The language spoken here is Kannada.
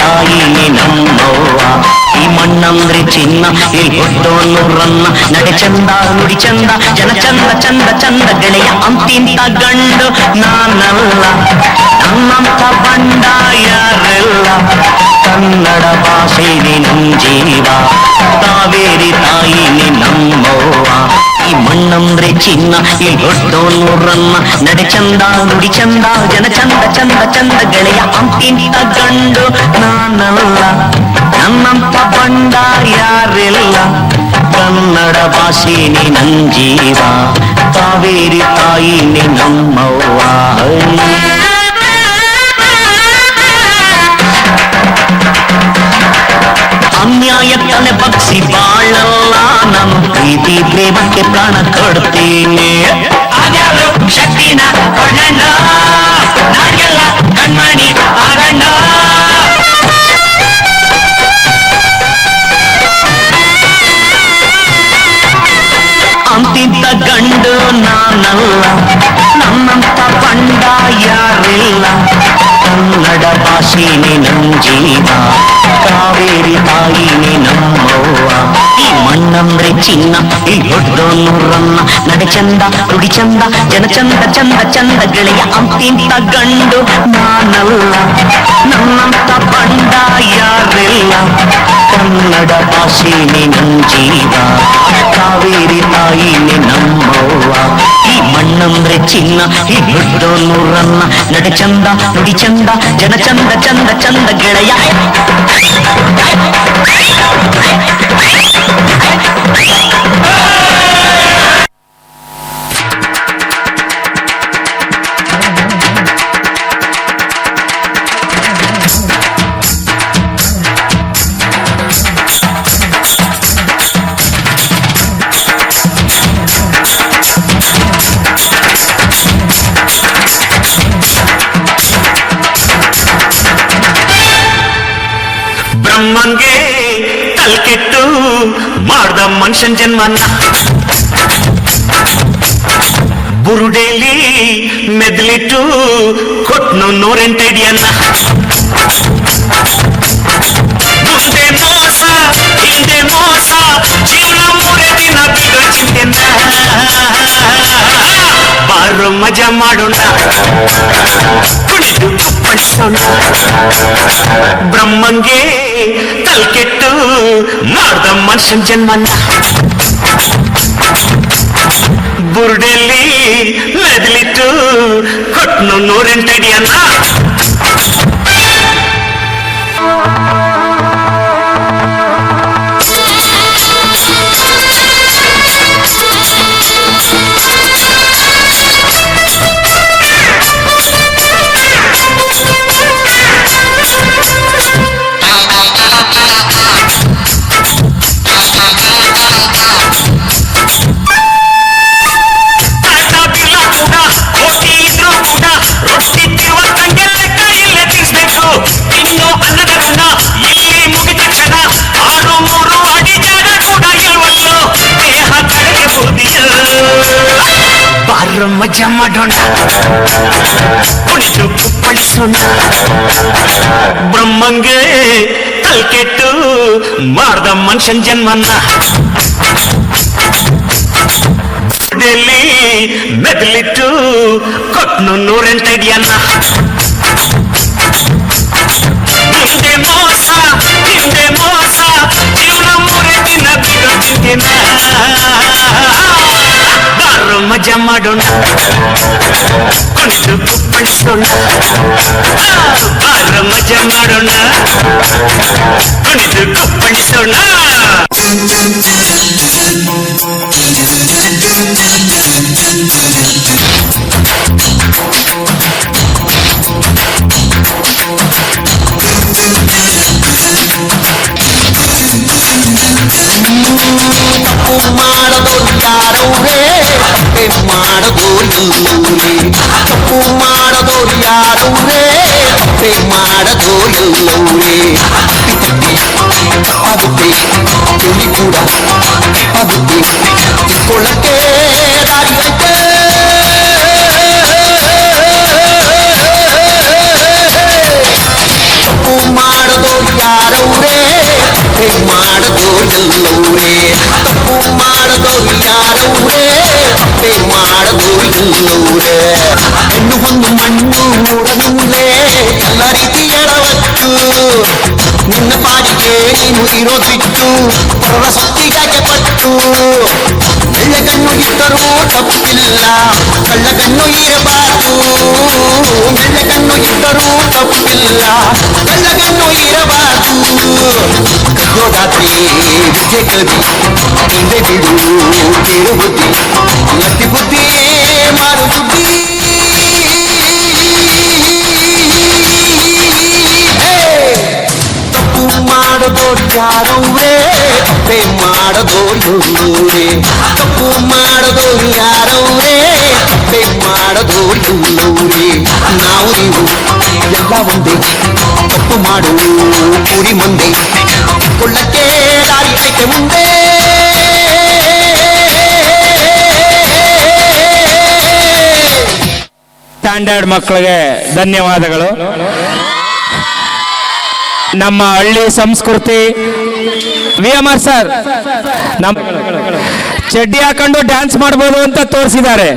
ತಾಯಿ ನಮ್ಮವ್ವ. ಈ ಮಣ್ಣಂದ್ರೆ ಚಿನ್ನ, ಇಲ್ಲಿ ಹುಟ್ಟೋನು ರನ್ನ. ನಡೆ ಚಂದ ನುಡಿ ಚಂದ, ಜನ ಚಂದ ಚಂದ ಚಂದ ಗೆಳೆಯ. ಅಂತಿಂತ ಗಂಡು ನಾನಲ್ಲ, ನನ್ನಂತ ಬಂಡ ಯಾರೆಲ್ಲ. ಕನ್ನಡ ಭಾಷೆನೇ ನಮ್ ಜೀವ, ಕಾವೇರಿ ತಾಯಿನೇ ನಮ್ಮವ್ವ. ಈ ಮಣ್ಣಂದ್ರೆ ಚಿನ್ನ, ಇಲ್ಲಿ ಹುಟ್ಟೋನು ರನ್ನ. ನಡೆ ಚಂದ ನುಡಿ ಚಂದ, ಜನ ಚಂದ ಚಂದ ಚಂದ ಗೆಳೆಯ. ಅಂತಿಂತ ಗಂಡು ನಾನಲ್ಲ, ನನ್ನಂತ ಬಂಡ ಯಾರೆಲ್ಲ. ಕನ್ನಡ ಭಾಷೆನೇ ನನ್ ಜೀವ, ಕಾವೇರಿ ತಾಯಿನೇ ನಮ್ಮವ್ವ. ಅನ್ಯಾಯ ತಲೆ ಬಗ್ಸಿ ಬಾಳಲ್ಲ, ನಮ್ಮ ಪ್ರೀತಿ ಪ್ರೇಮಕ್ಕೆ ಪ್ರಾಣ ಕೊಡ್ತೀನಿ. ಅದ್ಯಾರು ಶಕ್ತಿನ ಕೊಡಣ್ಣ, ನಾಗೆಲ್ಲ ಕಣ್ಮಣಿ ಆಗಣ್ಣ. ಅಂತಿಂತ ಗಂಡು ನಾನಲ್ಲ, ನನ್ನಂತ ಬಂಡ ಯಾರಿಲ್ಲ. ಕನ್ನಡ ಭಾಷೆನೇ ನಮ್ ಜೀವ, ಕಾವೇರಿ ತಾಯಿನೇ ನಮ್ಮವ್ವ. ಈ ಮಣ್ಣಂದ್ರೆ ಚಿನ್ನ, ಈ ಹೊಡ್ಡೋನು ರನ್ನ. ನಡೆ ಚಂದ ನುಡಿ ಚಂದ, ಜನ ಚಂದ ಚಂದ ಚಂದ ಗೆಳೆಯ. ಅಂತಿಂತ ಗಂಡು ನಾನಲ್ಲ, ನನ್ನಂತ ಬಂಡ ಯಾರಿಲ್ಲ. ಕನ್ನಡ ಭಾಷೆನೇ ನಮ್ ಜೀವ, ಕಾವೇರಿ ತಾಯಿನೇ ನಮ್ಮವ್ವ. ಈ ಮಣ್ಣಂದ್ರೆ ಚಿನ್ನ, ಈ ಹೊಡ್ಡೋನು ರನ್ನ. ನಡೆ ಚಂದ ನುಡಿ ಚಂದ, ಜನ ಚಂದ ಚಂದ ಚಂದ ಗೆಳೆಯ. ಬ್ರಹ್ಮಂಗೆ ತಲ್ಕೆಟ್ಟು ಮಾಡ್ದ ಮನುಷ್ಯನ್ ಜನ್ಮನ್ನ. ಬುರುಡೇಲಿ ಮೆದ್ಲಿಟ್ಟು ಕೊಟ್ನು 108 ಅಡಿಯನ್ನ. ಮುಂದೆ ಮೋಸ ಹಿಂದೆ ಮೋಸ, ಜೀವನ 3 ದಿನ ಬಿಡೋ ಚಿಂತೆನ್ನ. ಬಾರು ಮಜಾ ಮಾಡೋಣ, ಕುಣಿದು ಕುಪ್ಪಳಿಸೋಣ. ಬ್ರಹ್ಮಂಗೆ ತಲ್ಕೆಟ್ಟು ಮಾಡ್ದ ಮನುಷ್ಯನ್ ಜನ್ಮನ್ನ. ಬುರುಡೆಲ್ಲಿ ಮೆದ್ಲಿಟ್ಟು ಕೊಟ್ನು 108 ಅಡಿಯನ್ನ. ಮಜಾ ಮಾಡೋಣ, ಕುಣಿದು ಕುಪ್ಪಳಿಸೋಣ. ಬ್ರಹ್ಮಂಗೆ ತಲ್ಕೆಟ್ಟು ಮಾಡ್ದ ಮನುಷ್ಯನ್ ಜನ್ಮನ್ನ. ಡೆಲ್ಲಿ ಮೆದ್ಲಿಟ್ಟು ಕೊಟ್ನು 108 ಅಡಿಯನ್ನ. ಮುಂದೆ ಮೋಸ ಹಿಂದೆ ಮೋಸ, ಜೀವನ 3 ದಿನ ಬಿಡೋ ಚಿಂತೆನ. ಬಾರು ಮಜಾ ಮಾಡೋಣ, ಕುಣಿದು ಕುಪ್ಪಳಿಸೋಣ. ಬಾರು ಮಜಾ ಮಾಡೋಣ, ಕುಣಿದು ಕುಪ್ಪಳಿಸೋಣ. ತಪ್ಪು ಮಾಡದೋರು ಯಾರವ್ರೇ, ತಪ್ಪೆ ಮಾಡದೋರು ಎಲ್ಲವ್ರೇ. ತಪ್ಪು ಮಾಡದೋರು ಯಾರವ್ರೇ, ತಪ್ಪೆ ಮಾಡದೋರು ಎಲ್ಲವ್ರೇ. ತಪ್ಪಾಗುತ್ತೆ ತಿಳಿ ಕೂಡ ತಪ್ಪಾಗುತ್ತೆ, ತಿಳ್ಕೊಳ್ಳಕ್ಕೆ ದಾರಿ ಐತೆ. ತಪ್ಪು ಮಾಡದೋರು ಪಾಡಿಗೆ ನೀನು ಇರೋದು ಬಿಟ್ಟು ಪರರ ಸೊತ್ತಿಗಾಕೆ ಪಟ್ಟು ಮೆಳ್ಳಗಣ್ಣು ಇದ್ದರೂ ತಪ್ಪಿಲ್ಲ ಕಳ್ಳಗಣ್ಣು ಇರಬಾರದು ಮೆಳ್ಳಗಣ್ಣು ಇದ್ದರೂ ತಪ್ಪಿಲ್ಲ ಕಳ್ಳಗಣ್ಣು ಇರಬಾರದು ಕದ್ದೋದಾದ್ರೆ ವಿದ್ಯೆ ಕಲಿ ಮುಂದೆ ಬಿಡು ಕೇಳು ಬುದ್ಧಿ ಲತ್ತಿ ಬುದ್ಧಿ ಮಾಡು ಬುದ್ಧಿ ತಪ್ಪು ಮಾಡದೋರು ಯಾರವ್ರೆ ತಪ್ಪೆ ಮಾಡದೋರು ಇವರೇ ತಪ್ಪು ಮಾಡದೋರು ಯಾರವ್ರೆ ತಪ್ಪೆ ಮಾಡದೋರು ಇವರೇ ನಾವು ನೀವು ಎಲ್ಲ ಒಂದೇ ತಪ್ಪು ಮಾಡು ಕುರಿ ಮುಂದೆ ಕೊಳ್ಳಕ್ಕೆ ದಾರಿ ಐತೆ ಮುಂದೆ ಸ್ಟ್ಯಾಂಡರ್ಡ್ ಮಕ್ಕಳಿಗೆ ಧನ್ಯವಾದಗಳು. ನಮ್ಮ ಹಳ್ಳಿ ಸಂಸ್ಕೃತಿ VMR ಸರ್ ನಮ್ಮ ಚಡ್ಡಿ ಹಾಕೊಂಡು ಡ್ಯಾನ್ಸ್ ಮಾಡ್ಬೋದು ಅಂತ ತೋರಿಸಿದ್ದಾರೆ.